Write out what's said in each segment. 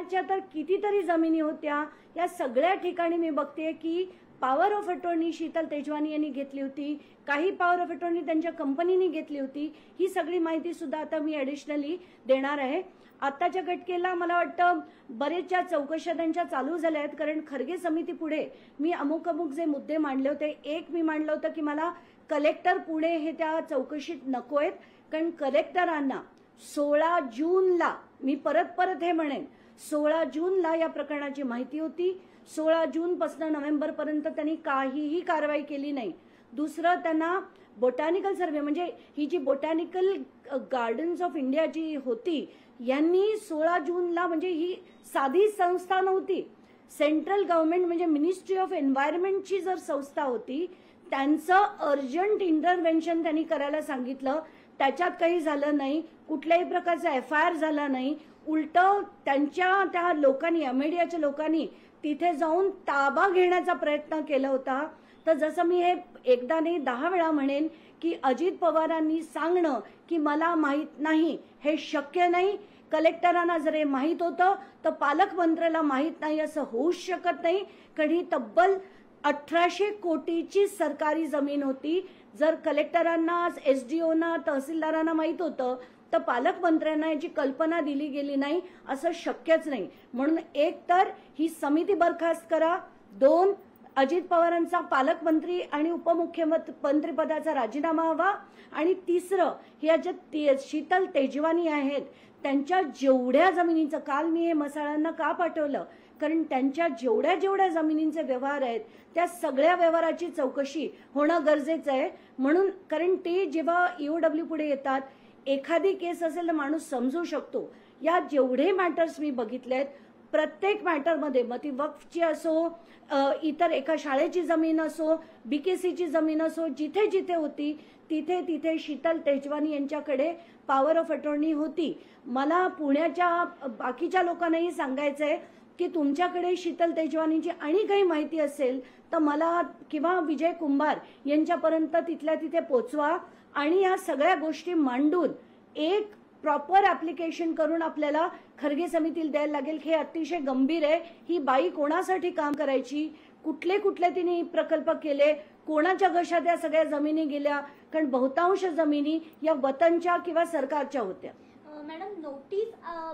पुण्याच्या तर कितीतरी जमिनी होत्या, या सगळ्या ठिकाणी मी बघते की power of attorney Sheetal Tejwani यांनी घेतली होती, काही पॉवर ऑफ अटॉर्नी त्यांच्या कंपनीने घेतली होती. ही सगळी माहिती सुद्धा आता मी ॲडिशनली देणार आहे. आताच्या घटकेला मला वाटतं बरेचशा चौकशा त्यांच्या चालू झाल्या आहेत, कारण खरगे समिती पुढे मी अमुक जे मुद्दे मांडले होते. एक मी मांडलं होतं की मला कलेक्टर पुणे हे त्या चौकशीत नको आहेत, कारण कलेक्टरांना 16 जूनला, मी परत हे म्हणेन, 16 जूनला या प्रकरणाची माहिती होती. 16 जूनपासून नोव्हेंबरपर्यंत त्यांनी काहीही कारवाई केली नाही. दुसरं, त्यांना बोटॅनिकल सर्व्हे म्हणजे ही जी बोटॅनिकल गार्डन्स ऑफ इंडिया जी होती, यांनी 16 जूनला, म्हणजे ही साधी संस्था नव्हती, सेंट्रल गव्हर्नमेंट म्हणजे मिनिस्ट्री ऑफ एन्व्हायरमेंटची जर संस्था होती, त्यांचं अर्जंट इंटरव्हेन्शन त्यांनी करायला सांगितलं. त्याच्यात काही झालं नाही, कुठल्याही प्रकारचा FIR झाला नाही. उलट त्या लोकांनी, अमेडियाच्या लोकांनी तिथे जाऊन ताबा घेण्याचा प्रयत्न केला होता. तर जसं मी हे एकदा नाही 10 वेळा म्हणेन की अजित पवारांनी सांगणं की मला माहीत नाही हे शक्य नाही. कलेक्टरांना जर हे माहीत होतं तर पालकमंत्र्याला माहीत नाही असं होऊच शकत नाही, कारण ही तब्बल 1800 कोटीची सरकारी जमीन होती. जर कलेक्टरांना, SDOना, तहसीलदारांना माहीत होतं तर पालकमंत्र्यांना याची कल्पना दिली गेली नाही असं शक्यच नाही. म्हणून एक तर ही समिती बरखास्त करा, 2 अजित पवारांचा पालकमंत्री आणि उपमुख्यमंत्री पदाचा राजीनामा हवा, आणि तिसरं, ह्या ज्या शीतल तेजवानी आहेत त्यांच्या जेवढ्या जमिनीचं, काल मी हे मसाळांना का पाठवलं, कारण त्यांच्या जेवढ्या जमिनींचे व्यवहार आहेत त्या सगळ्या व्यवहाराची चौकशी होणं गरजेचं आहे. म्हणून, कारण ते जेव्हा EOW पुढे येतात, एखादी केस असेल तर माणूस समजू शकतो. या जेवढे मॅटर्स मी बघितलेत, प्रत्येक मॅटरमध्ये, मग ती वक्फची असो, इतर एका शाळेची जमीन असो, BKCची जमीन असो, जिथे जिथे होती तिथे शीतल तेजवानी यांच्याकडे पॉवर ऑफ अटॉर्नी होती. मला पुण्याच्या बाकीच्या लोकांनाही सांगायचंय की तुमच्याकडे शीतल तेजवानीची आणि काही माहिती असेल तर मला किंवा विजय कुंभार यांच्यापर्यंत तिथल्या तिथे पोचवा, आणि या सगळ्या गोष्टी मांडून एक प्रॉपर ऍप्लिकेशन करून आपल्याला खरगे समितीला द्यायला लागेल. हे अतिशय गंभीर आहे. ही बाई कोणासाठी काम करायची, कुठले तिने प्रकल्प केले, कोणाच्या घशात या सगळ्या जमिनी गेल्या, कारण बहुतांश जमिनी या वतनच्या किंवा सरकारच्या होत्या. मॅडम, नोटीस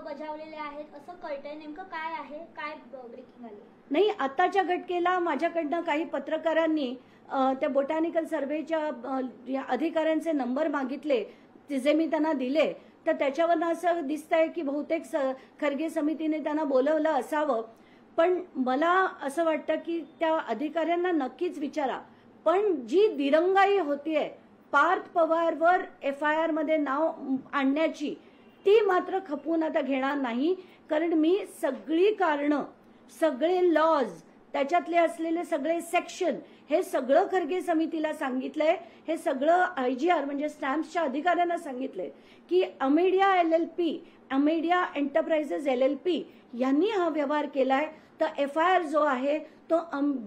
बजावलेल्या आहेत असं कळतंय, नेमकं काय आहे, काय ब्रेकिंग आली? नाही, आताच्या घटकेला माझ्याकडनं काही पत्रकारांनी त्या बोटॅनिकल सर्व्हेच्या अधिकाऱ्यांचे नंबर मागितले, जे मी त्यांना दिले. तर त्याच्यावरनं असं दिसतंय की बहुतेक खरगे समितीने त्यांना बोलवलं असावं. पण मला असं वाटतं की त्या अधिकाऱ्यांना नक्कीच विचारा. पण जी दिरंगाई होतीये पार्थ पवारवर FIR मध्ये नाव आणण्याची, ती मात्र खपवून आता घेणार नाही. कारण मी सगळी कारणं, सगळे लॉज, त्याच्यातले असलेले सगळे सेक्शन, हे सगळं खरगे समितीला सांगितलंय. हे सगळं IGR म्हणजे स्टॅम्प्सच्या अधिकाऱ्यांना सांगितलंय की Amadea LLP, Amadea enterprises LLP यांनी हा व्यवहार केलाय. तर FIR जो आहे तो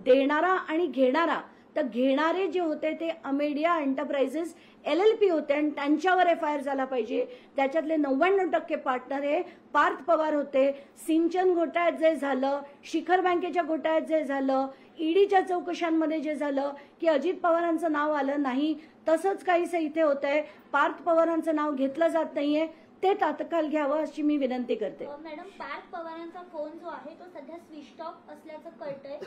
देणारा आणि घेणारा, तर घेणारे जे होते ते अमेडिया एंटरप्राइजेस LLP होते आणि त्यांच्यावर FIR झाला पाहिजे. त्याच्यातले 99% पार्टनर हे पार्थ पवार होते. सिंचन घोटाळ्यात जे झालं, शिखर बँकेच्या घोटाळ्यात जे झालं, ईडीच्या चौकशांमध्ये जे झालं की अजित पवारांचं नाव आलं नाही, तसंच काहीसं इथे होतंय. पार्थ पवारांचं नाव घेतलं जात नाहीये, ते तात्काळ घ्यावं अशी मी विनंती करते. मॅडम, पार्थ पवारांचा फोन जो आहे तो सध्या स्विच ऑफ असल्याचं कळतंय,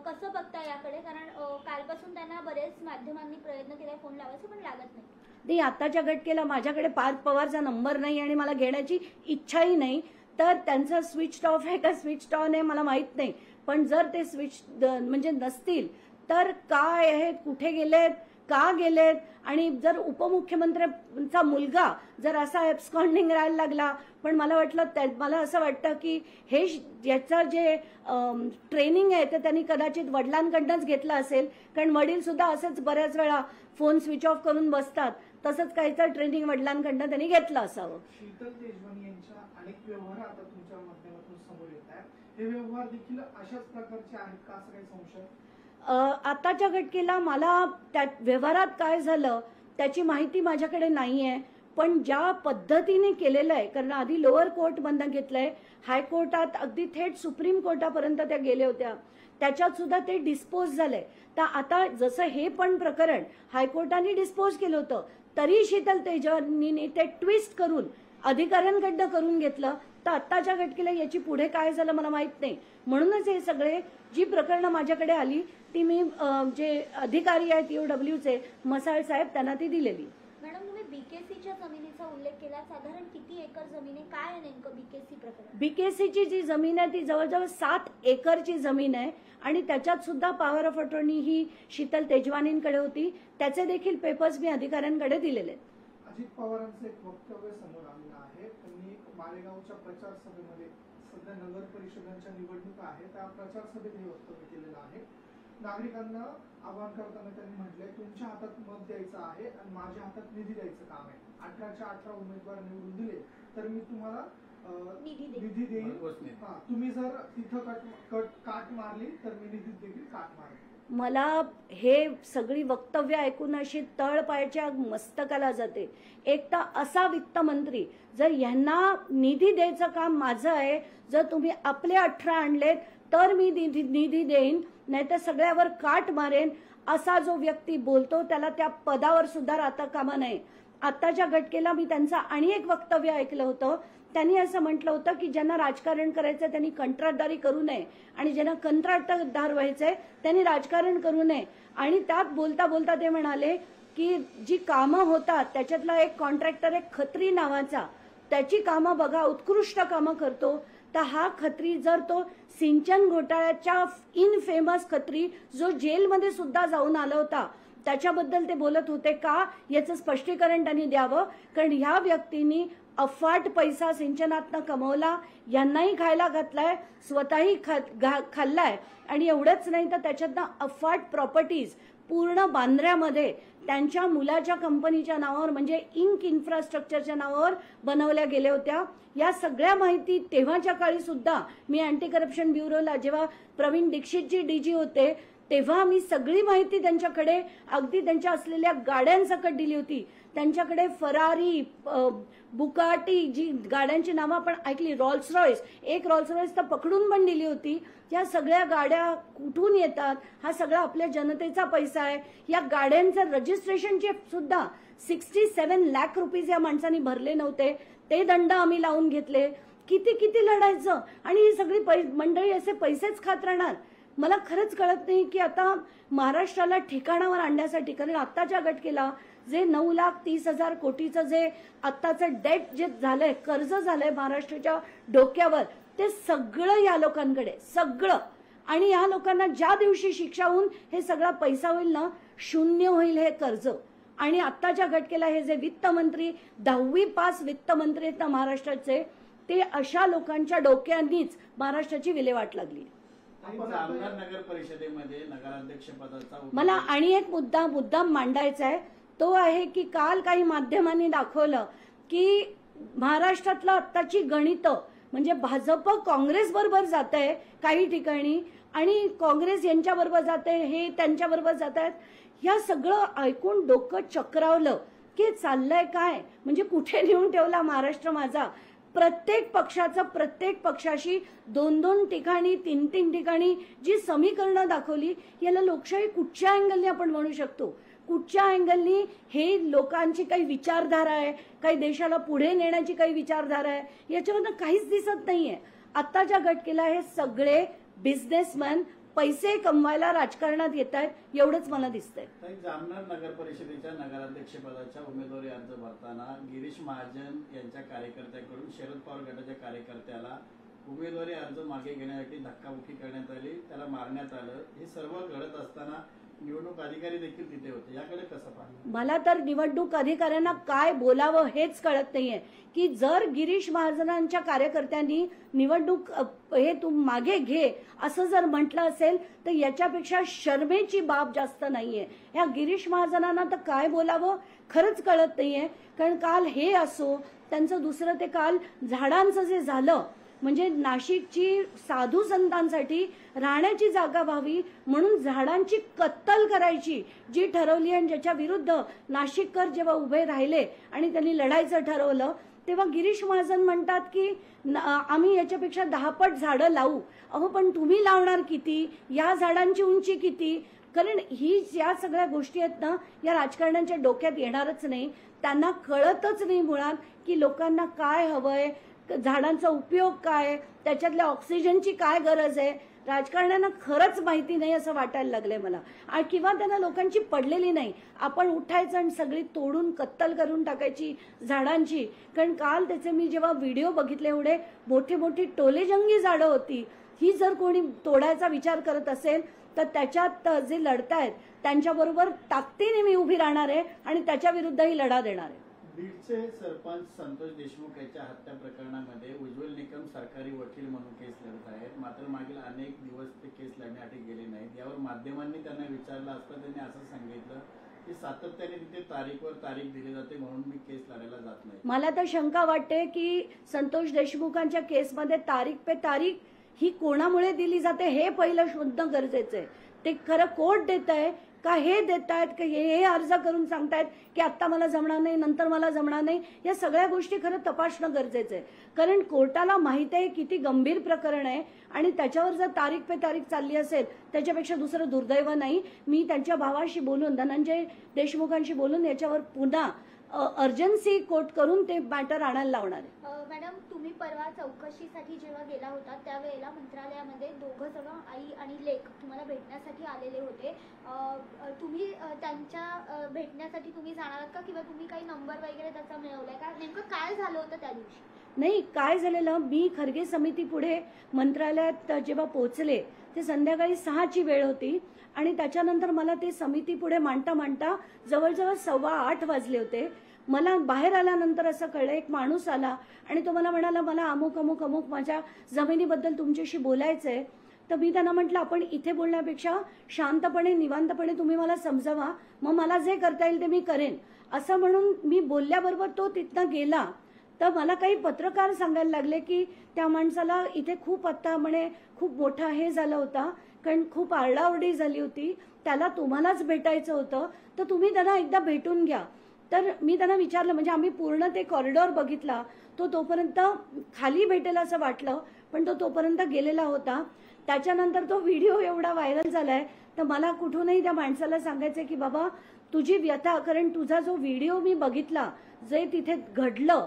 कसं बघता याकडे? कारण कालपासून त्यांना बरेच माध्यमांनी प्रयत्न केला फोन लावायचा, पण लागत नाही. आताच्या घटकेला माझ्याकडे पार्थ पवारचा नंबर नाही आणि मला घेण्याची इच्छाही नाही. तर त्यांचं स्विच ऑफ आहे का स्विच ऑन आहे मला माहित नाही. पण जर ते स्विच म्हणजे नसतील तर काय आहेत, कुठे गेलेत, का गेलेत, आणि जर उपमुख्यमंत्र्यांचा मुलगा जर असा एब्स्कॉन्डिंग राहायला लागला, पण मला असं वाटतं की हे याचं जे ट्रेनिंग आहे ते त्यांनी कदाचित वडिलांकडनंच घेतलं असेल, कारण वडील सुद्धा असंच बऱ्याच वेळा फोन स्विच ऑफ करून बसतात. तसंच काहीतरी ट्रेनिंग वडिलांकडनं त्यांनी घेतलं असावं. शीतल तेजवानी यांच्या अनेक व्यवहार आता तुमच्या माध्यमातून समोर येत आहेत, हे व्यवहार देखील अशाच प्रकारचे आहेत का, असं काही संशय? आताच्या घटकेला मला त्या व्यवहारात काय झालं त्याची माहिती माझ्याकडे नाहीये. पण ज्या पद्धतीने केलेलं आहे, कारण आधी लोअर कोर्ट बंद घेतलंय, हायकोर्टात अगदी थेट सुप्रीम कोर्टापर्यंत त्या गेल्या होत्या, त्याच्यात सुद्धा ते डिस्पोज झालंय. तर आता जसं हे पण प्रकरण हायकोर्टाने डिस्पोज केलं होतं, तरी शीतल तेजवानीने ते ट्विस्ट करून अधिकाऱ्यांकडनं करून घेतलं. तर आत्ताच्या घटकेला याची पुढे काय झालं मला माहित नाही. म्हणूनच हे सगळे जी प्रकरणं माझ्याकडे आली ती मी जे अधिकारी आहेत EOWचे मसाळ साहेब त्यांना ती दिलेली. मॅडम, तुम्ही बीकेसीच्या जमिनीचा उल्लेख केला. साधारण किती एकर जमीन आहे, काय आहे नेमकं बीकेसी प्रकरण? बीकेसीची जी जमीन आहे ती जवळजवळ 7 एकरची जमीन आहे आणि त्याच्यात सुद्धा पॉवर ऑफ अटॉर्नी ही शीतल तेजवानींकडे होती. त्याचे देखील पेपर्स मी अधिकाऱ्यांकडे दिलेले आहेत. अजित पवारांचं एक वक्तव्य समोर आलेलं आहे. त्यांनी मालेगावच्या प्रचार सभेमध्ये, सध्या नगर परिषदांच्या निवडणुका आहेत, त्या प्रचार सभेत हे वक्तव्य केलेलं आहे. नागरिकांना आवाहन करताना त्यांनी म्हटलंय, तुमच्या हातात मत द्यायचं आहे आणि माझ्या हातात निधी द्यायचं काम आहे. 18च्या 18 उमेदवार निवडून दिले तर मी तुम्हाला निधी देईन. तुम्ही जर तिथं काट मारली तर मी निधीत देखील काट मारेन. मला हे सगळी वक्तव्य ऐकून अशी तळपायाच्या मस्तकाला जाते. एक तर असा वित्तमंत्री, जर यांना निधी द्यायचं काम माझं आहे, जर तुम्ही आपले 18 आणलेत तर मी निधी देईन, नाहीतर सगळ्यावर काट मारेन, असा जो व्यक्ती बोलतो त्याला त्या पदावर सुद्धा राहता कामा नये. आत्ताच्या घटकेला मी त्यांचं आणि एक वक्तव्य ऐकलं होतं. त्यांनी असं म्हटलं होतं की ज्यांना राजकारण करायचं त्यांनी कंत्राटदारी करू नये आणि ज्यांना कंत्राटदार व्हायचंय त्यांनी राजकारण करू नये. आणि त्यात बोलता बोलता ते म्हणाले की जी कामं होतात त्याच्यातला एक कॉन्ट्रॅक्टर एक खत्री नावाचा, त्याची कामं बघा उत्कृष्ट कामं करतो. तर हा खत्री जर तो सिंचन घोटाळ्याच्या इनफेमस खत्री जो जेलमध्ये सुद्धा जाऊन आला होता त्याच्याबद्दल ते बोलत होते का, याचं स्पष्टीकरण त्यांनी द्यावं. कारण ह्या व्यक्तींनी अफाट पैसा सिंचनातनं कमवला, यांनाही खायला घातलाय, स्वतःही खाल्लाय आणि एवढंच नाही तर त्याच्यातनं अफाट प्रॉपर्टीज पूर्ण बांद्र्यामध्ये त्यांच्या मुलाच्या कंपनीच्या नावावर म्हणजे इंक इन्फ्रास्ट्रक्चरच्या नावावर बनवल्या गेल्या होत्या. या सगळ्या माहिती तेव्हाच्या काळी सुद्धा मी अँटी करप्शन ब्युरोला जेव्हा प्रवीण दीक्षितजी DG होते तेव्हा मी सगळी माहिती त्यांच्याकडे अगदी त्यांच्या असलेल्या गाड्यांसकट दिली होती. त्यांच्याकडे फरारी, बुकाटी जी गाड्यांची नावं आपण ऐकली, रॉल्स रॉयस, एक रॉल्स रॉयस तर पकडून पण दिली होती. या सगळ्या गाड्या कुठून येतात, हा सगळा आपल्या जनतेचा पैसा आहे. या गाड्यांचं रजिस्ट्रेशनचे सुद्धा 67 लाख रुपये या माणसांनी भरले नव्हते, ते दंड आम्ही लावून घेतले. किती लढायचं आणि ही सगळी मंडळी असे पैसेच खात राहणार. मला खरंच कळत नाही की आता महाराष्ट्राला ठिकाणावर आणण्यासाठी, कारण आत्ताच्या घटकेला जे 9,30,000 कोटीचं जे आत्ताचं डेट जे झालंय, कर्ज झालंय महाराष्ट्राच्या डोक्यावर, ते सगळं या लोकांकडे सगळं. आणि या लोकांना ज्या दिवशी शिक्षा होऊन हे सगळा पैसा होईल ना, शून्य होईल हे कर्ज. आणि आत्ताच्या घटकेला हे जे वित्तमंत्री 10वी पास वित्तमंत्री आहेत ना महाराष्ट्राचे, ते अशा लोकांच्या डोक्यांनीच महाराष्ट्राची विल्हेवाट लागली. जामनगर नगर परिषदेमध्ये नगराध्यक्ष पदाचा मला आणि एक मुद्दा मांडायचा आहे. तो आहे की काल काही माध्यमांनी दाखवलं की महाराष्ट्रातलं आत्ताची गणितं म्हणजे भाजप काँग्रेस बरोबर जात आहे काही ठिकाणी आणि काँग्रेस यांच्याबरोबर जात आहे, हे त्यांच्याबरोबर जात आहेत. या सगळं ऐकून डोकं चक्रावलं की चाललंय काय, म्हणजे कुठे नेऊन ठेवला महाराष्ट्र माझा. प्रत्येक पक्षाशी 2-2 ठिकाणी 3-3 ठिकाणी जी समीकरणं दाखवली, याला लोकशाही कुठच्या अँगलने आपण म्हणू शकतो, कुठच्या अँगलनी हे लोकांची काही विचारधारा आहे, काही देशाला पुढे नेण्याची काही विचारधारा आहे, याच्यावरनं काहीच दिसत नाहीये. आत्ताच्या घटकेला हे सगळे बिझनेसमॅन पैसे कमवायला राजकारणात येत आहेत, एवढंच मला दिसतंय. जामनगर नगर परिषदेच्या नगराध्यक्ष पदाच्या उमेदवारी अर्ज भरताना गिरीश महाजन यांच्या कार्यकर्त्याकडून शरद पवार गटाच्या कार्यकर्त्याला उमेदवारी अर्ज मागे घेण्यासाठी धक्काबुक्की करण्यात आली, त्याला मारण्यात आलं. हे सर्व घडत असताना निवडणूक अधिकारी देखील तिथे होते, याकडे कसं पाहिलं? मला तर निवडणूक अधिकाऱ्यांना काय बोलावं हेच कळत नाहीये की जर गिरीश महाजनांच्या कार्यकर्त्यांनी निवडणूक हे तू मागे घे असं जर म्हटलं असेल तर याच्यापेक्षा शर्मेची बाब जास्त नाहीये. या गिरीश महाजनांना तर काय बोलावं खरंच कळत नाहीये. कारण काल हे असो, त्यांचं दुसरं ते काल झाडांचं जे झालं म्हणजे नाशिकची साधू संतांसाठी राहण्याची जागा व्हावी म्हणून झाडांची कत्तल करायची जी ठरवली आणि ज्याच्या विरुद्ध नाशिककर जेव्हा उभे राहिले आणि त्यांनी लढायचं ठरवलं, तेव्हा गिरीश महाजन म्हणतात की आम्ही याच्यापेक्षा 10 पट झाडं लावू. अहो पण तुम्ही लावणार किती, या झाडांची उंची किती? कारण या सगळ्या गोष्टी आहेत ना, या राजकारण्यांच्या डोक्यात येणारच नाही. त्यांना कळतच नाही मुळात की लोकांना काय हवंय, झाडांचा उपयोग काय, त्याच्यातल्या ऑक्सिजनची काय गरज आहे. राजकारण्यांना खरंच माहिती नाही असं वाटायला लागलंय मला, किंवा त्यांना लोकांची पडलेली नाही. आपण उठायचं आणि सगळी तोडून कत्तल करून टाकायची झाडांची. कारण काल त्याचे मी जेव्हा व्हिडिओ बघितले, एवढे मोठी मोठी टोलेजंगी झाडं होती. ही जर कोणी तोडायचा विचार करत असेल तर त्याच्यात जे लढतायत त्यांच्याबरोबर ताकदीने मी उभी राहणार आहे आणि त्याच्या विरुद्धही लढा देणार आहे. बीडचे सरपंच संतोष देशमुख यांच्या हत्या प्रकरणामध्ये उज्ज्वल निकम सरकारी वकील म्हणून केस लढत आहेत. मात्र मागील अनेक दिवस ते केस लढण्यासाठी गेले नाहीत. यावर माध्यमांनी त्यांना विचारलं असता त्यांनी असं सांगितलं की सातत्याने तिथे तारीखवर तारीख दिली जाते म्हणून मी केस लढायला जात नाही. मला तर शंका वाटते की संतोष देशमुखांच्या केसमध्ये तारीख पे तारीख ही कोणामुळे दिली जाते हे पहिलं शोधणं गरजेचं आहे. ते खरं कोर्ट देत आहे का हे देत आहेत का हे अर्ज करून सांगतायत की आत्ता मला जमणार नाही, नंतर मला जमणार नाही. या सगळ्या गोष्टी खरं तपासणं गरजेचं आहे. कारण कोर्टाला माहिती आहे किती गंभीर प्रकरण आहे आणि त्याच्यावर जर तारीख पे तारीख चालली असेल त्याच्यापेक्षा दुसरं दुर्दैव नाही. मी त्यांच्या भावाशी बोलून, धनंजय देशमुखांशी बोलून याच्यावर पुन्हा अर्जन्सी कोर्ट करून ते मॅटर आणायला लावणार आहे. मॅडम, तुम्ही परवा चौकशीसाठी जेव्हा गेला होता त्यावेळेला मंत्रालयामध्ये दोघं जण, आई आणि लेक, तुम्हाला भेटण्यासाठी आलेले होते. तुम्ही त्यांच्या भेटण्यासाठी तुम्ही जाणार आहात का, किंवा तुम्ही काही नंबर वगैरे त्याचा मिळवलाय का? नेमकं काय झालं होतं त्या दिवशी? नाही, काय झालेलं, मी खरगे समिती पुढे मंत्रालयात जेव्हा पोहोचले ते संध्याकाळी 6ची वेळ होती आणि त्याच्यानंतर मला ते समिती पुढे मांडता मांडता जवळजवळ 7:15 वाजले होते. मला बाहेर आल्यानंतर असं कळलं, एक माणूस आला आणि तो मला म्हणाला मला अमुक अमुक अमुक माझ्या जमिनीबद्दल तुमच्याशी बोलायचंय. तर मी त्यांना म्हटलं आपण इथे बोलण्यापेक्षा शांतपणे निवांतपणे तुम्ही मला समजावा, मग मला जे करता येईल ते मी करेन असं म्हणून मी बोलल्याबरोबर तो तिथनं गेला. तर मला काही पत्रकार सांगायला लागले की त्या माणसाला इथे खूप आत्ता म्हणे खूप मोठा हे झाला होता, कारण खूप आरडाओरडी झाली होती, त्याला तुम्हालाच भेटायचं होतं तर तुम्ही त्यांना एकदा भेटून घ्या. तर मी त्यांना विचारलं, म्हणजे आम्ही पूर्ण ते कॉरिडॉर बघितला, तो तोपर्यंत खाली भेटेल असं वाटलं पण तो तोपर्यंत गेलेला होता. त्याच्यानंतर तो व्हिडिओ एवढा व्हायरल झालाय तर मला कुठूनही त्या माणसाला सांगायचं की बाबा तुझी व्यथा, कारण तुझा जो व्हिडिओ मी बघितला जे तिथे घडलं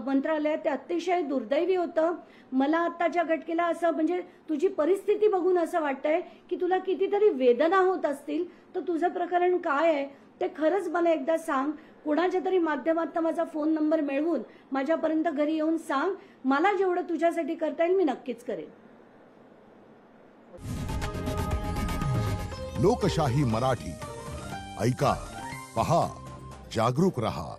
मंत्रालयात ते अतिशय दुर्दैवी होतं. मला आत्ताच्या घटकेला असं म्हणजे तुझी परिस्थिती बघून असं वाटतंय की तुला कितीतरी वेदना होत असतील, तर तुझं प्रकरण काय आहे ते खरंच मला एकदा सांग. कुणाच्या तरी माध्यमातून माझा फोन नंबर मिळवून माझ्यापर्यंत घरी येऊन सांग. मला जेवढं तुझ्यासाठी करता येईल मी नक्कीच करेन. लोकशाही मराठी ऐका, पहा, जागरूक रहा.